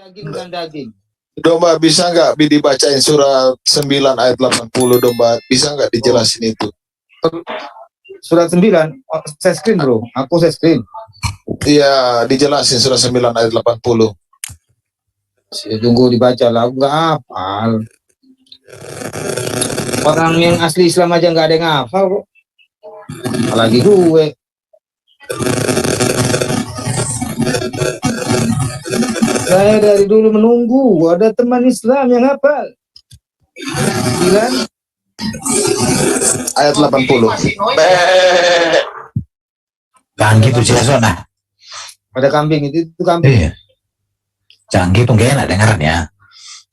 daging dan daging. Domba, bisa nggak dibacain surat 9 ayat 80, Domba? Bisa nggak dijelasin itu? Surat 9, saya screen bro, aku saya screen. Iya, dijelasin surat 9 ayat 80. Saya tunggu dibaca lah, aku nggak hafal. Orang yang asli Islam aja nggak ada yang hafal kok. Apalagi gue. Saya dari dulu menunggu ada teman Islam yang hafal. 9 ayat 80. Canggih tuh Cesona. Ada kambing itu kambing. Iya. Canggih tuh gak enak dengarnya.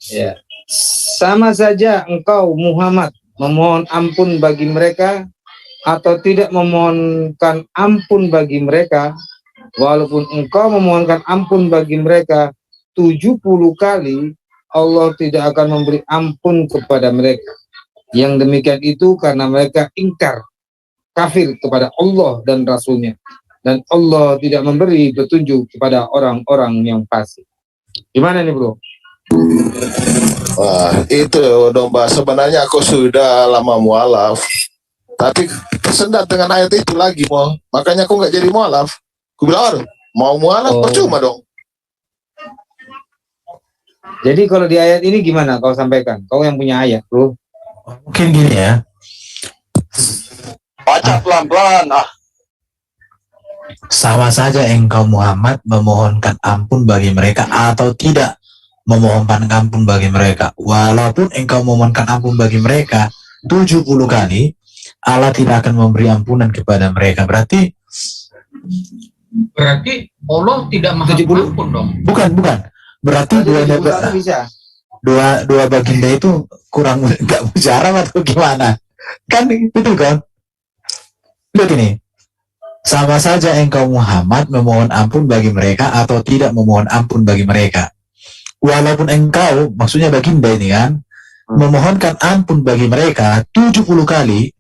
Ya. Sama saja engkau Muhammad memohon ampun bagi mereka atau tidak memohonkan ampun bagi mereka, walaupun engkau memohonkan ampun bagi mereka 70 kali, Allah tidak akan memberi ampun kepada mereka. Yang demikian itu karena mereka ingkar, kafir kepada Allah dan Rasulnya, dan Allah tidak memberi petunjuk kepada orang-orang yang fasik. Gimana nih bro? Wah, itu Domba, sebenarnya aku sudah lama mualaf, tapi tersendat dengan ayat itu lagi, makanya aku nggak jadi mualaf. Aku bilang, mau mualaf percuma dong. Jadi kalau di ayat ini gimana kau sampaikan? Kau yang punya ayat bro. Mungkin gini ya. Baca pelan-pelan. Sama saja engkau Muhammad memohonkan ampun bagi mereka atau tidak memohonkan ampun bagi mereka, walaupun engkau memohonkan ampun bagi mereka 70 kali, Allah tidak akan memberi ampunan kepada mereka. Berarti Allah tidak maha pengampun dong. Bukan. Berarti dua baginda itu kurang nggak mujarab atau gimana? Kan itu kan. Lihat ini. Sama saja engkau Muhammad memohon ampun bagi mereka atau tidak memohon ampun bagi mereka. Walaupun engkau, maksudnya baginda ini kan, memohonkan ampun bagi mereka 70 kali,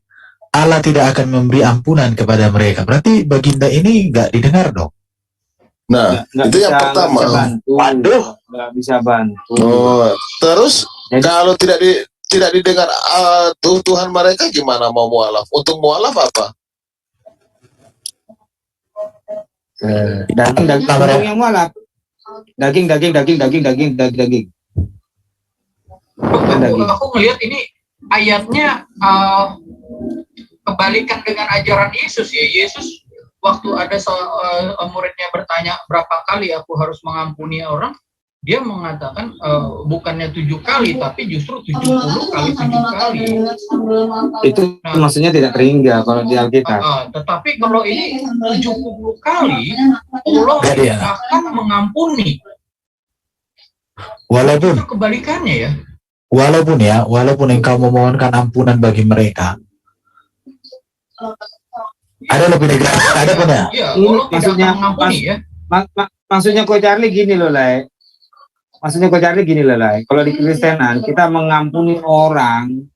Allah tidak akan memberi ampunan kepada mereka. Berarti baginda ini nggak didengar dong. Nah, itu yang pertama. Nggak bisa bantu. Terus jadi, kalau tidak didengar Tuhan mereka, gimana mau mualaf? Untuk mualaf apa? Daging yang mualaf. Daging. Aku ngelihat ini ayatnya kebalikan dengan ajaran Yesus ya. Yesus waktu ada muridnya bertanya berapa kali aku harus mengampuni orang, dia mengatakan bukannya 7 kali tapi justru 70 kali 7 kali. Itu maksudnya tidak terhingga kalau di Alkitab. Tetapi kalau ini 70 kali Allah akan mengampuni. Walaupun itu kebalikannya ya. Walaupun engkau memohonkan ampunan bagi mereka. Ada lebih negatif, ada punya. Ya, Allah maksudnya mengampuni ya. Maksudnya Ko Charlie gini loh, Lai. Kalau di Kristenan kita mengampuni orang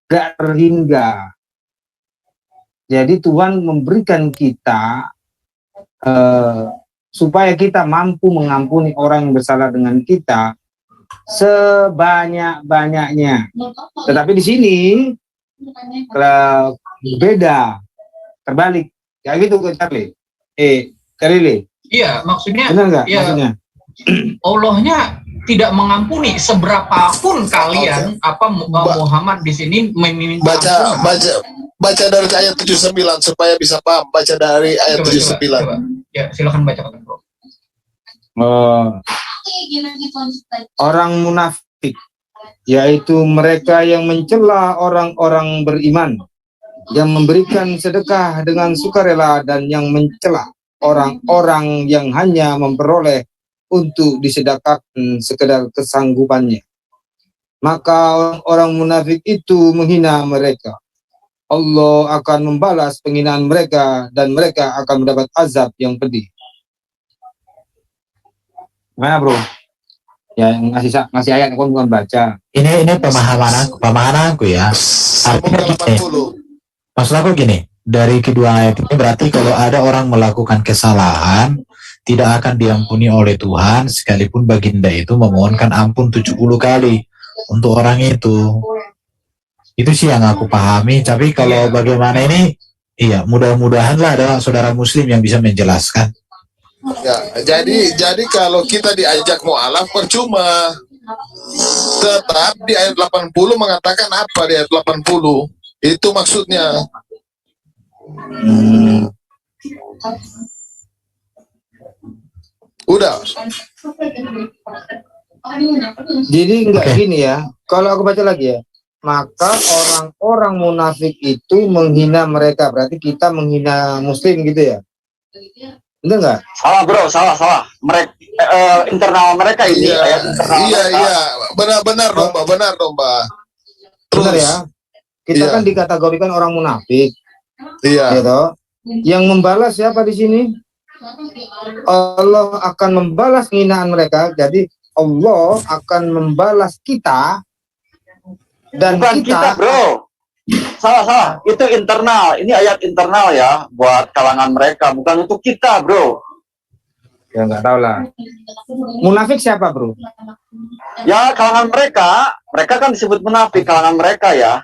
gak terhingga. Jadi Tuhan memberikan kita supaya kita mampu mengampuni orang yang bersalah dengan kita sebanyak-banyaknya. Tetapi di sini beda, terbalik. Kayak gitu Ko Charlie. Charlie. Iya, maksudnya. Benar nggak? Ya, maksudnya Allahnya tidak mengampuni seberapapun kalian Muhammad di sini meminta baca dari ayat 79 supaya bisa paham. Baca dari ayat 79. Coba. Ya, silakan baca bro. Orang munafik, yaitu mereka yang mencela orang-orang beriman, yang memberikan sedekah dengan sukarela dan yang mencela orang-orang yang hanya memperoleh untuk disedekahkan sekedar kesanggupannya. Maka orang munafik itu menghina mereka. Allah akan membalas penghinaan mereka dan mereka akan mendapat azab yang pedih. Gimana bro? Ya ngasih ayat aku bukan baca. Ini pemahaman aku ya. Artinya gini, maksud aku gini, dari kedua ayat ini berarti kalau ada orang melakukan kesalahan tidak akan diampuni oleh Tuhan sekalipun baginda itu memohonkan ampun 70 kali untuk orang itu. Itu sih yang aku pahami. Tapi kalau bagaimana ini, iya, mudah-mudahanlah ada saudara muslim yang bisa menjelaskan. Ya, jadi kalau kita diajak mualaf percuma. Tetap di ayat 80 mengatakan apa di ayat 80? Itu maksudnya. Udah. Jadi enggak gini ya. Kalau aku baca lagi ya, maka orang-orang munafik itu menghina mereka. Berarti kita menghina muslim gitu ya? Benar nggak? Salah bro, salah. Mereka internal mereka ini, Iya, ayat internal mereka. iya, benar dong, Mbak, benar dong, Mbak. Benar ya. Kita Iya. kan dikategorikan orang munafik, Iya. gitu. Yang membalas siapa di sini? Allah akan membalas penghinaan mereka. Jadi Allah akan membalas kita dan Bukan kita bro, salah. Itu internal, ini ayat internal ya, buat kalangan mereka, bukan untuk kita bro. Ya nggak tahu lah. Munafik siapa bro? Ya kalangan mereka kan disebut munafik, kalangan mereka ya.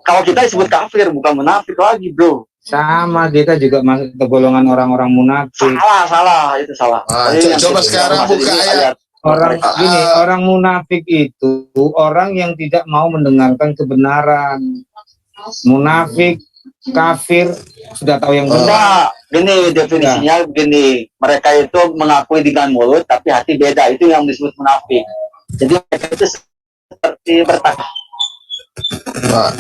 Kalau kita disebut kafir, bukan munafik lagi bro. Sama, kita juga masuk ke golongan orang-orang munafik. Salah, itu salah. Ah, Jadi yang coba kita sekarang maksud buka ini ayat. Orang munafik itu orang yang tidak mau mendengarkan kebenaran. Munafik, kafir, sudah tahu yang benar. Enggak, gini definisinya begini, mereka itu mengakui dengan mulut tapi hati beda, itu yang disebut munafik. Jadi mereka itu seperti bertanya. Nah,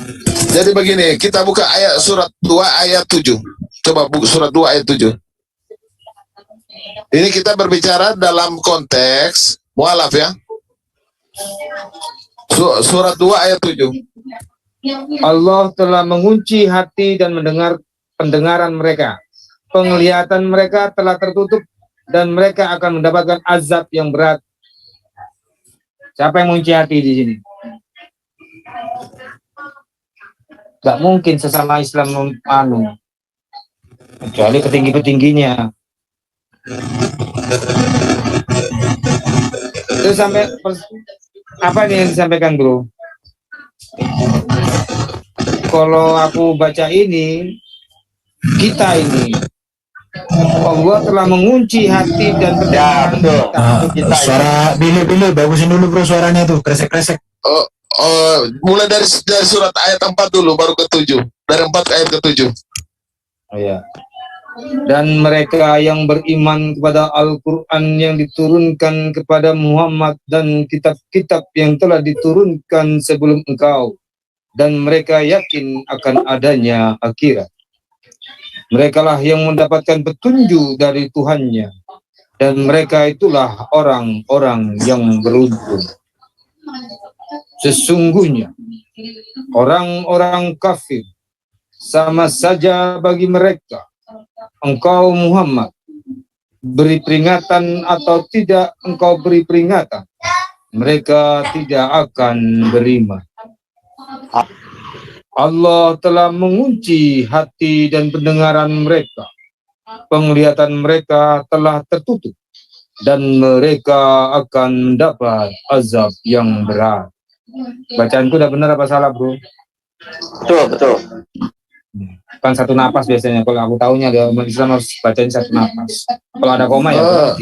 jadi begini, kita buka ayat surat 2 ayat 7. Coba buka surat 2 ayat 7. Ini kita berbicara dalam konteks mualaf ya. Surat 2 ayat 7. Allah telah mengunci hati dan mendengar pendengaran mereka. Penglihatan mereka telah tertutup dan mereka akan mendapatkan azab yang berat. Siapa yang mengunci hati di sini? Gak mungkin sesama Islam kecuali petinggi-petingginya. Itu sampai apa nih yang disampaikan bro? Kalau aku baca ini, kita ini Allah telah mengunci hati dan pendengaran kita. Suara Billy bagusin dulu bro suaranya tuh, kresek-kresek. Mulai dari surat ayat 4 dulu baru ke 7. Dari 4 ayat ke 7. Oh ya. Dan mereka yang beriman kepada Al-Quran yang diturunkan kepada Muhammad dan kitab-kitab yang telah diturunkan sebelum engkau, dan mereka yakin akan adanya akhirat. Merekalah yang mendapatkan petunjuk dari Tuhannya, dan mereka itulah orang-orang yang beruntung. Sesungguhnya orang-orang kafir sama saja bagi mereka, engkau Muhammad beri peringatan atau tidak engkau beri peringatan, mereka tidak akan beriman. Allah telah mengunci hati dan pendengaran mereka. Penglihatan mereka telah tertutup dan mereka akan mendapat azab yang berat. Bacaanku udah benar apa salah bro? Betul. Kan satu napas biasanya. Kalau aku tahunya dia Islam harus bacain satu napas. Kalau ada koma ya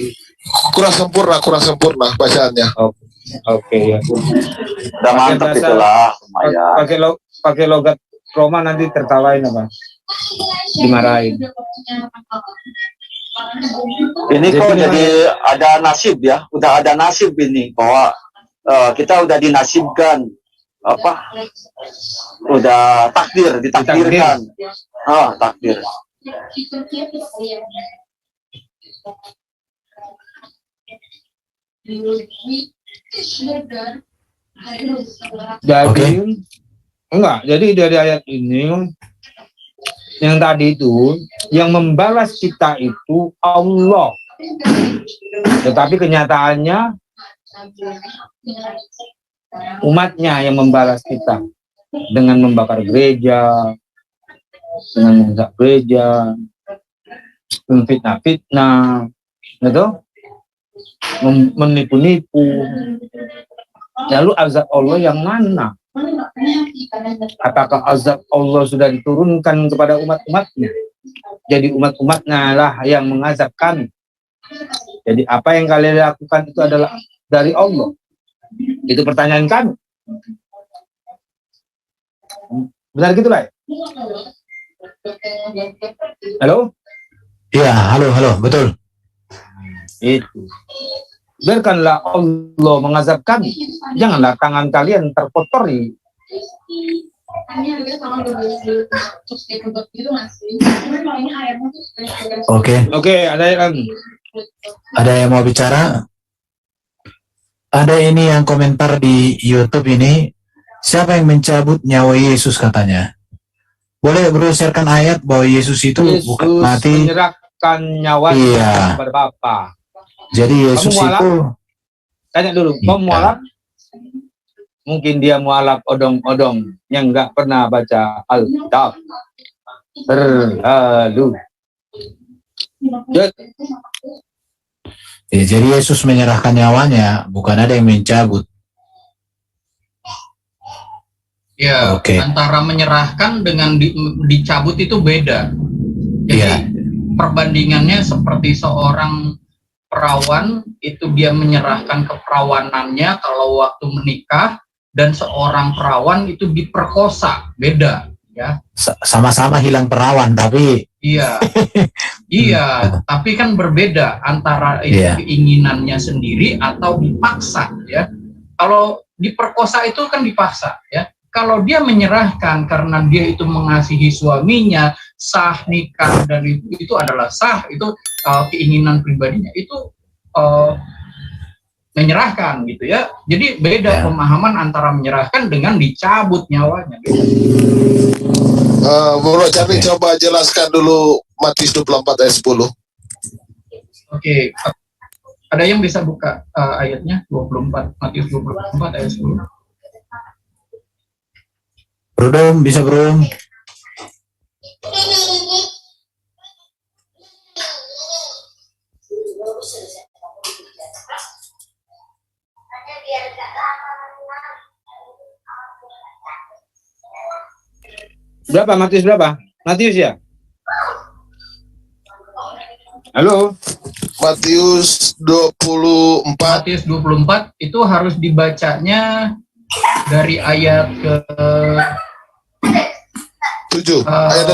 kurang sempurna bacaannya. Oke, ya. Udah mantap itulah lumayan. Pakai logat Roma nanti tertawain apa? Dimarahin. Ini kok jadi ada nasib ya, udah ada nasib ini bahwa kita udah dinasibkan udah ditakdirkan. Takdir. Jadi enggak, jadi dari ayat ini yang tadi itu yang membalas kita itu Allah. Tetapi kenyataannya umatnya yang membalas kita dengan membakar gereja, dengan merusak gereja. memfitnah-fitnah, gitu, menipu-nipu. Lalu azab Allah yang mana? Apakah azab Allah sudah diturunkan kepada umat-umatnya? Jadi umat-umatnya lah yang mengazab kami. Jadi apa yang kalian lakukan itu adalah dari Allah. Itu pertanyaan kami. Benar gitu lah? Halo? Iya, halo, betul. Itu. Biarkanlah Allah mengazab kami. Janganlah tangan kalian terkotori. Oke, ada yang mau bicara? Ada ini yang komentar di YouTube ini, siapa yang mencabut nyawa Yesus katanya? Boleh bro sharekan ayat bahwa Yesus itu bukan mati, menyerahkan nyawanya iya, kepada Bapa. Jadi Yesus itu, Tanya dulu, kamu mualaf? Mungkin dia mualaf odong-odong yang nggak pernah baca Alkitab. Terlalu. ya, jadi Yesus menyerahkan nyawanya, bukan ada yang mencabut. Ya, Oke. antara menyerahkan dengan dicabut itu beda. Jadi Iya. perbandingannya seperti seorang perawan itu dia menyerahkan keperawanannya kalau waktu menikah, dan seorang perawan itu diperkosa, beda ya. Sama-sama hilang perawan tapi Iya. Iya, tapi kan berbeda antara itu Iya. keinginannya sendiri atau dipaksa ya. Kalau diperkosa itu kan dipaksa ya. Kalau dia menyerahkan karena dia itu mengasihi suaminya, sah nikah, dan itu adalah sah, itu keinginan pribadinya, itu menyerahkan gitu ya. Jadi beda Ya. pemahaman antara menyerahkan dengan dicabut nyawanya. Beda. Bro Cabi, coba jelaskan dulu Matius 24 ayat 10. Oke. Ada yang bisa buka ayatnya 24, Matius 24 ayat 10. Bro Dom, bisa bro. Berapa? Matius berapa? Matius ya? Halo? Matius 24 Matius 24 itu harus dibacanya dari ayat ke 7. Ayat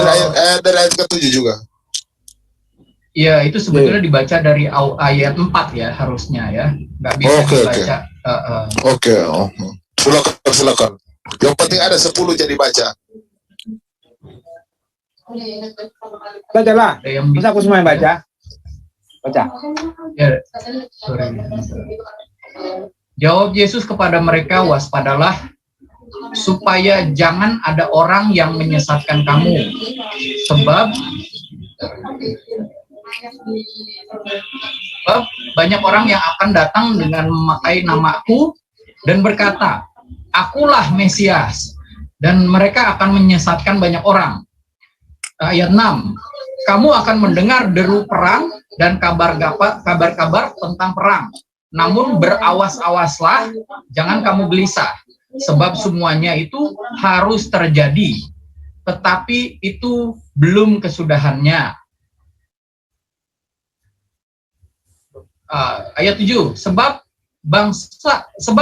dari ayat ke-7 juga. ya, itu sebetulnya dibaca dari ayat 4 ya harusnya ya. Nggak bisa dibaca. Oke. Silakan. Yang penting ada 10 jadi baca. Bacalah. Ada yang Masa aku semua yang baca? Baca. Ya, sorry. Jawab Yesus kepada mereka, waspadalah supaya jangan ada orang yang menyesatkan kamu, sebab banyak orang yang akan datang dengan memakai namaku dan berkata, akulah Mesias, dan mereka akan menyesatkan banyak orang. Ayat 6, kamu akan mendengar deru perang dan kabar-kabar tentang perang. Namun berawas-awaslah, jangan kamu gelisah, sebab semuanya itu harus terjadi, tetapi itu belum kesudahannya. Ayat 7, sebab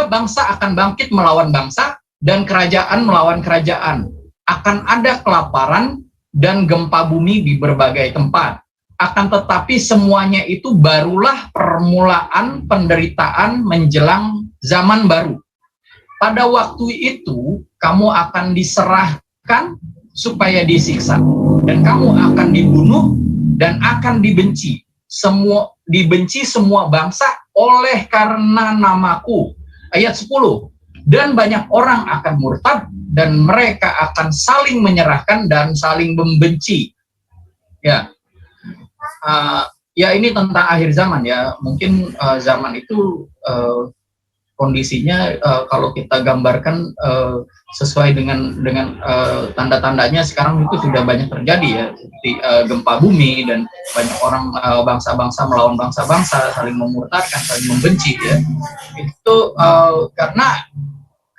bangsa akan bangkit melawan bangsa dan kerajaan melawan kerajaan. Akan ada kelaparan dan gempa bumi di berbagai tempat. Akan tetapi semuanya itu barulah permulaan penderitaan menjelang zaman baru. Pada waktu itu kamu akan diserahkan supaya disiksa, dan kamu akan dibunuh dan akan dibenci semua bangsa oleh karena namaku. Ayat 10, dan banyak orang akan murtad dan mereka akan saling menyerahkan dan saling membenci. Ya, ya ini tentang akhir zaman ya. Mungkin zaman itu kondisinya kalau kita gambarkan sesuai dengan tanda-tandanya sekarang itu sudah banyak terjadi ya, seperti gempa bumi dan banyak orang bangsa-bangsa melawan bangsa-bangsa, saling memurtadkan, saling membenci ya. Itu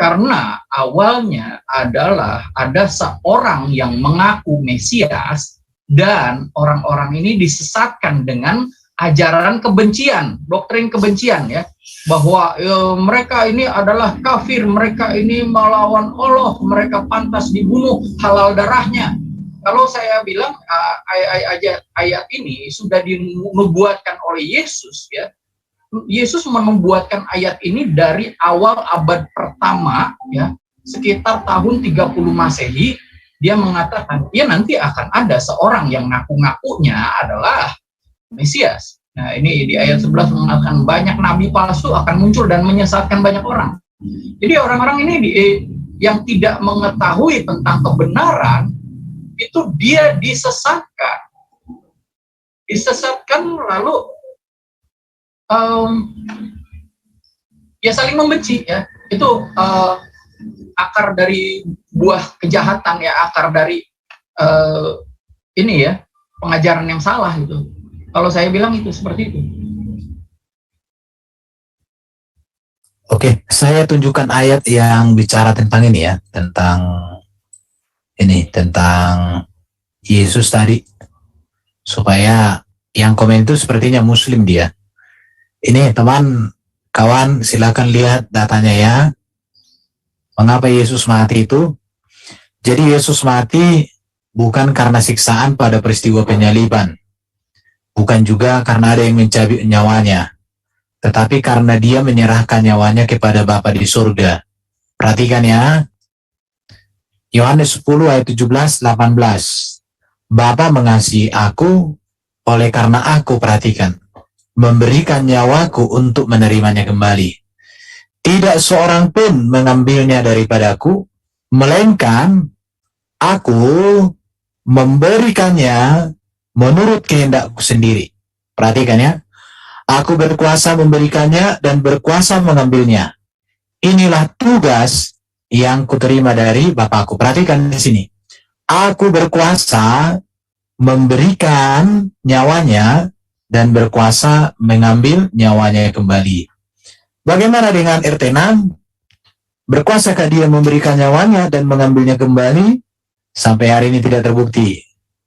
karena awalnya adalah ada seorang yang mengaku Mesias dan orang-orang ini disesatkan dengan ajaran kebencian, doktrin kebencian ya, bahwa mereka ini adalah kafir, mereka ini melawan Allah, mereka pantas dibunuh, halal darahnya. Kalau saya bilang ayat ini sudah dinubuatkan oleh Yesus ya. Yesus membuatkan ayat ini dari awal abad pertama ya, sekitar tahun 30 Masehi. Dia mengatakan, ya nanti akan ada seorang yang ngaku-ngakunya adalah Mesias. Nah ini di ayat 11 mengatakan banyak nabi palsu akan muncul dan menyesatkan banyak orang. Jadi orang-orang ini yang tidak mengetahui tentang kebenaran, itu dia disesatkan. Disesatkan lalu ya saling membenci ya. Itu akar dari buah kejahatan ya, akar dari ini ya, pengajaran yang salah itu. Kalau saya bilang itu seperti itu. Oke, saya tunjukkan ayat yang bicara tentang ini ya, tentang Yesus tadi, supaya yang komen itu sepertinya Muslim dia. Ini teman, kawan, silakan lihat datanya ya. Mengapa Yesus mati itu? Jadi Yesus mati bukan karena siksaan pada peristiwa penyaliban. Bukan juga karena ada yang mencabik nyawanya. Tetapi karena dia menyerahkan nyawanya kepada Bapa di surga. Perhatikan ya. Yohanes 10 ayat 17-18. Bapa mengasihi aku oleh karena aku, perhatikan, memberikan nyawaku untuk menerimanya kembali. Tidak seorang pun mengambilnya daripadaku, melainkan aku memberikannya menurut kehendakku sendiri. Perhatikan ya. Aku berkuasa memberikannya dan berkuasa mengambilnya. Inilah tugas yang kuterima dari Bapakku. Perhatikan di sini. Aku berkuasa memberikan nyawanya dan berkuasa mengambil nyawanya kembali. Bagaimana dengan RT6? Berkuasakah dia memberikan nyawanya dan mengambilnya kembali? Sampai hari ini tidak terbukti.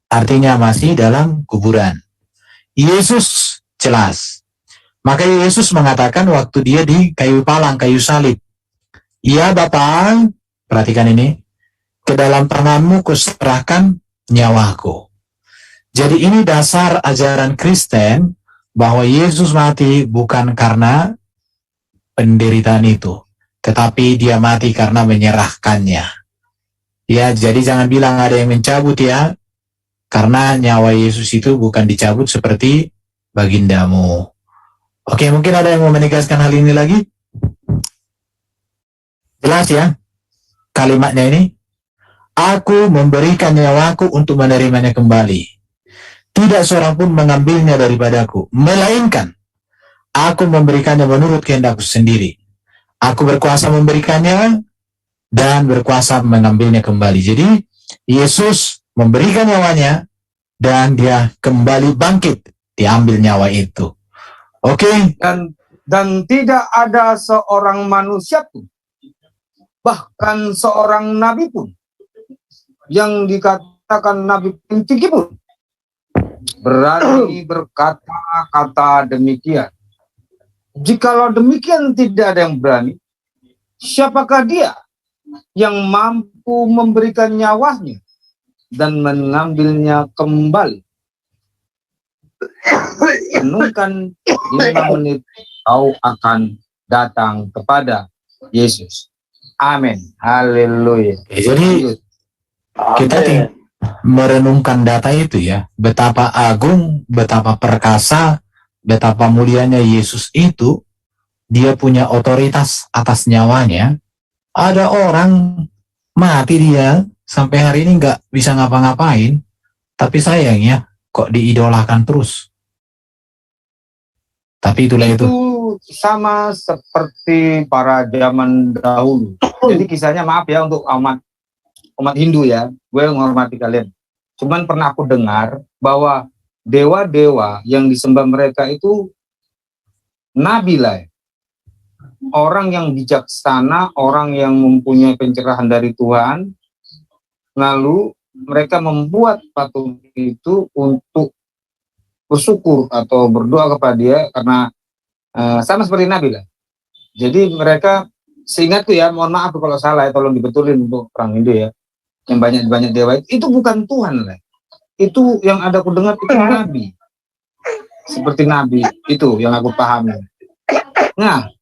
Artinya masih dalam kuburan. Yesus jelas. Maka Yesus mengatakan waktu dia di kayu palang, kayu salib. Ya Bapa, perhatikan ini. Ke dalam tanganmu kuserahkan nyawaku. Jadi ini dasar ajaran Kristen bahwa Yesus mati bukan karena penderitaan itu, tetapi dia mati karena menyerahkannya. Ya, jadi jangan bilang ada yang mencabut ya, karena nyawa Yesus itu bukan dicabut seperti bagindamu. Oke, mungkin ada yang mau menegaskan hal ini lagi? Jelas ya kalimatnya ini? Aku memberikan nyawaku untuk menerimanya kembali. Tidak seorang pun mengambilnya daripadaku, melainkan aku memberikannya menurut kehendakku sendiri. Aku berkuasa memberikannya dan berkuasa mengambilnya kembali. Jadi Yesus memberikan nyawanya dan dia kembali bangkit, diambil nyawa itu. Oke. Dan tidak ada seorang manusia pun, bahkan seorang nabi pun, yang dikatakan nabi tinggi pun, berani berkata-kata demikian. Jikalau demikian tidak ada yang berani, siapakah dia yang mampu memberikan nyawanya dan mengambilnya kembali? Renungkan 5 menit, kau akan datang kepada Yesus. Amin. Haleluya. Jadi kita merenungkan data itu ya, betapa agung, betapa perkasa, betapa mulianya Yesus itu. Dia punya otoritas atas nyawanya. Ada orang mati dia sampai hari ini nggak bisa ngapa-ngapain, tapi sayangnya kok diidolakan terus. Tapi itulah itu. itu sama seperti para zaman dahulu. Jadi kisahnya, maaf ya untuk umat Hindu ya, gue menghormati kalian. Cuman pernah aku dengar bahwa dewa-dewa yang disembah mereka itu nabi lah, orang yang bijaksana, orang yang mempunyai pencerahan dari Tuhan. Lalu mereka membuat patung itu untuk bersyukur atau berdoa kepada dia, karena sama seperti nabi lah. Jadi mereka, seingatku ya, mohon maaf kalau salah ya, tolong dibetulin untuk orang Hindu ya, yang banyak dewa itu bukan Tuhan lah. Itu yang ada aku dengar itu nabi, seperti nabi, itu yang aku pahami. Nah,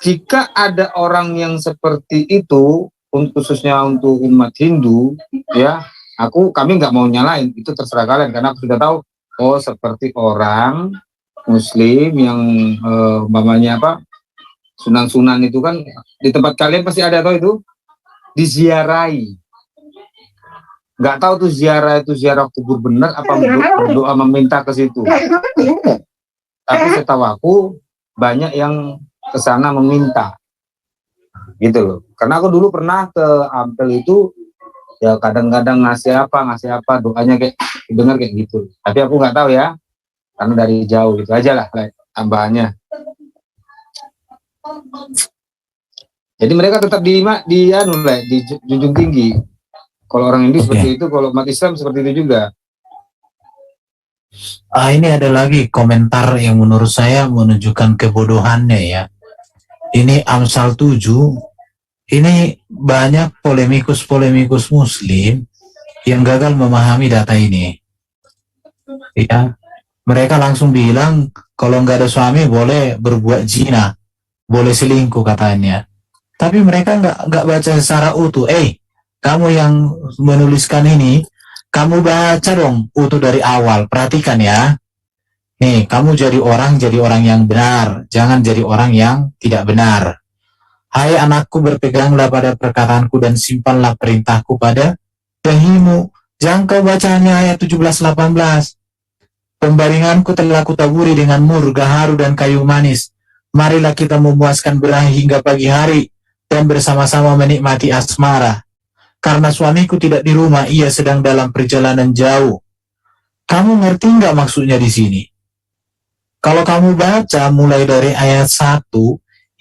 jika ada orang yang seperti itu, khususnya untuk umat Hindu ya, kami nggak mau nyalain, itu terserah kalian, karena aku sudah tahu, oh seperti orang Muslim yang umpamanya sunan-sunan itu kan di tempat kalian pasti ada, atau itu diziarahi. Nggak tahu tuh ziarah kubur benar apa berdoa meminta ke situ. Tapi setahu aku banyak yang ke sana meminta, gitu loh. Karena aku dulu pernah ke Ampel itu, ya kadang-kadang ngasih apa, doanya kayak dengar kayak gitu. Tapi aku nggak tahu ya, karena dari jauh gitu aja lah tambahannya. Jadi mereka tetap dijunjung tinggi. Kalau orang Hindu seperti itu, kalau umat Islam seperti itu juga. Ini ada lagi komentar yang menurut saya menunjukkan kebodohannya ya. Ini Amsal 7. Ini banyak polemikus Muslim yang gagal memahami data ini. Ya, mereka langsung bilang kalau nggak ada suami boleh berbuat zina, boleh selingkuh katanya. Tapi mereka nggak baca secara utuh. Kamu yang menuliskan ini, kamu baca dong utuh dari awal. Perhatikan ya. Nih, kamu jadi orang yang benar, jangan jadi orang yang tidak benar. Hai anakku, berpeganglah pada perkataanku dan simpanlah perintahku pada dahimu. Jangan kau baca hanya ayat 17-18. Pembaringanku telah kutaburi dengan mur, gaharu, dan kayu manis. Marilah kita memuaskan berahi hingga pagi hari dan bersama-sama menikmati asmara. Karena suamiku tidak di rumah, ia sedang dalam perjalanan jauh. Kamu ngerti nggak maksudnya di sini? Kalau kamu baca mulai dari ayat 1,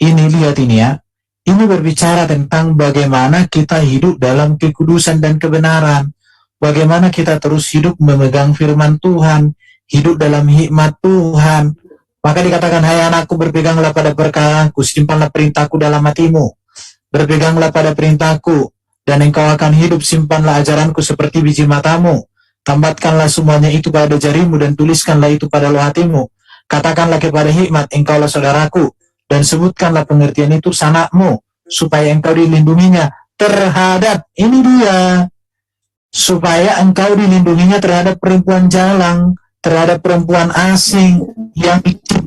ini lihat ini ya. Ini berbicara tentang bagaimana kita hidup dalam kekudusan dan kebenaran. Bagaimana kita terus hidup memegang firman Tuhan, hidup dalam hikmat Tuhan. Maka dikatakan, hai anakku, berpeganglah pada perkataanku, simpanlah perintahku dalam hatimu. Berpeganglah pada perintahku, dan engkau akan hidup. Simpanlah ajaranku seperti biji matamu. Tambatkanlah semuanya itu pada jarimu, dan tuliskanlah itu pada loh hatimu. Katakanlah kepada hikmat, engkaulah saudaraku, dan sebutkanlah pengertian itu sanakmu, supaya engkau dilindunginya terhadap, ini dia, supaya engkau dilindunginya terhadap perempuan jalang, terhadap perempuan asing yang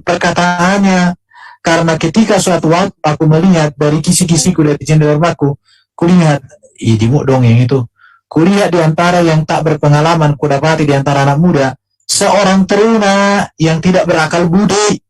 perkataannya. Karena ketika suatu waktu aku melihat dari kisi-kisiku dari jendela rumahku, kulihat, dimuk dong yang itu, kulihat di antara yang tak berpengalaman, kudapati di antara anak muda, seorang teruna yang tidak berakal budi,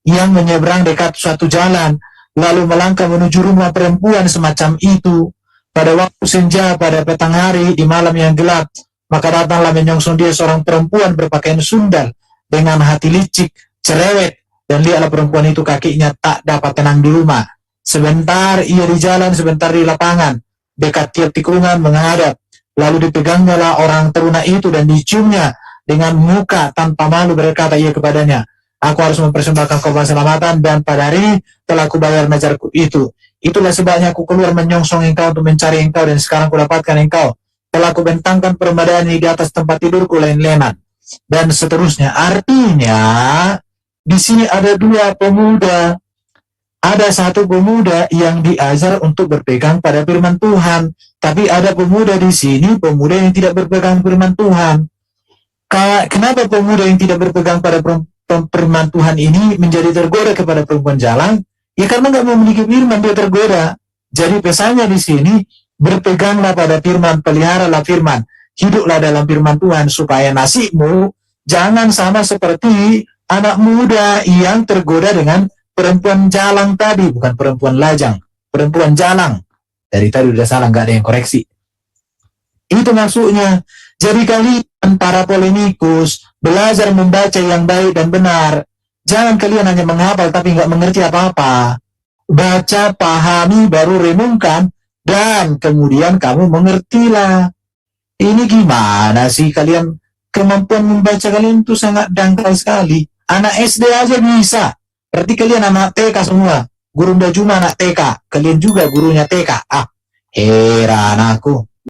yang menyeberang dekat suatu jalan, lalu melangkah menuju rumah perempuan semacam itu. Pada waktu senja, pada petang hari, di malam yang gelap, maka datanglah menyongsong dia seorang perempuan berpakaian sundal, dengan hati licik, cerewet, dan lihatlah perempuan itu kakinya tak dapat tenang di rumah. Sebentar ia di jalan, sebentar di lapangan, dekat tiap tikungan menghadap. Lalu dipegangnya lah orang teruna itu dan diciumnya. Dengan muka tanpa malu berkata ia kepadanya, aku harus mempersembahkan korban keselamatan, dan pada hari ini telah kubayar najarku itu. Itulah sebabnya aku keluar menyongsong engkau untuk mencari engkau, dan sekarang kudapatkan engkau. Telah kubentangkan permadani di atas tempat tidurku lain-lainan, dan seterusnya. Artinya di sini ada dua pemuda. Ada satu pemuda yang diajar untuk berpegang pada firman Tuhan, tapi ada pemuda di sini, pemuda yang tidak berpegang firman Tuhan. Kenapa pemuda yang tidak berpegang pada firman Tuhan ini menjadi tergoda kepada perempuan jalang? Ya karena nggak memiliki firman, dia tergoda. Jadi pesannya di sini, berpeganglah pada firman, peliharalah firman, hiduplah dalam firman Tuhan, supaya nasibmu jangan sama seperti anak muda yang tergoda dengan perempuan jalang tadi, bukan perempuan lajang, perempuan jalang. Dari tadi udah salah, nggak ada yang koreksi. Itu maksudnya. Jadi kalian para polemikus belajar membaca yang baik dan benar. Jangan kalian hanya menghafal tapi nggak mengerti apa-apa. Baca, pahami, baru renungkan, dan kemudian kamu mengertilah. Ini gimana sih kalian? Kemampuan membaca kalian itu sangat dangkal sekali. Anak SD aja bisa. Berarti kalian anak TK semua. Guru Mbak Juma anak TK. Kalian juga gurunya TK. Heran aku.